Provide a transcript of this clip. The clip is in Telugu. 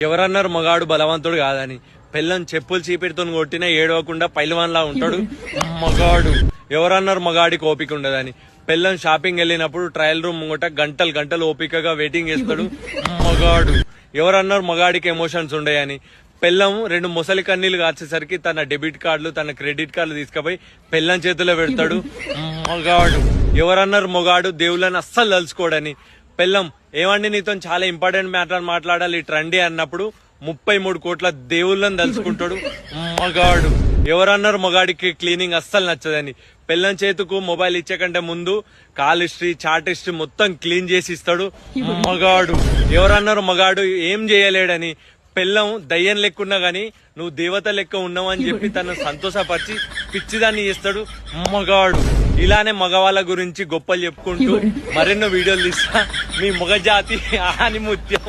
ఎవరన్నారు మగాడు బలవంతుడు కాదని? పెళ్ళం చెప్పులు చీపిరితో కొట్టినా ఏడవకుండా పైల్వాన్లా ఉంటాడు మగాడు. ఎవరన్నారు మగాడికి ఓపిక ఉండదని? పెళ్ళం షాపింగ్ వెళ్ళినప్పుడు ట్రయల్ రూమ్ ముంగట గంటలు గంటలు ఓపికగా వెయిటింగ్ చేస్తాడు మగాడు. ఎవరన్నారు మగాడికి ఎమోషన్స్ ఉండయని? పెళ్ళం 2 ముసలి కన్నీళ్లు కాచేసరికి తన డెబిట్ కార్డులు తన క్రెడిట్ కార్డులు తీసుకుపోయి పెళ్ళం చేతిలో పెడతాడు మగాడు. ఎవరన్నారు మగాడు దేవుళ్ళని అస్సలు తలుచుకోడని? పెళ్ళం ఏమండి నీతో చాలా ఇంపార్టెంట్ మ్యాటర్ మాట్లాడాలి ట్రండీ అన్నప్పుడు 33 కోట్ల దేవుళ్ళని తలుచుకుంటాడు మగాడు. ఎవరన్నారు మగాడికి క్లీనింగ్ అస్సలు నచ్చదని? పెళ్ళం చేతుకు మొబైల్ ఇచ్చే కంటే ముందు కాల్ హిస్టరీ చాట్ హిస్టరీ మొత్తం క్లీన్ చేసి ఇస్తాడు మగాడు. ఎవరన్నారు మగాడు ఏం చేయలేడని? పెళ్ళం దయ్యం లెక్కున్నా గాని నువ్వు దేవత లెక్క ఉన్నావు అని చెప్పి తను సంతోషపరిచి పిచ్చిదాన్ని చేస్తాడు మగాడు. ఇలానే మగవాళ్ళ గురించి గొప్పలు చెప్పుకుంటూ మరెన్నో వీడియోలు తీస్తా. మీ మగ జాతి ఆని ముత్యం.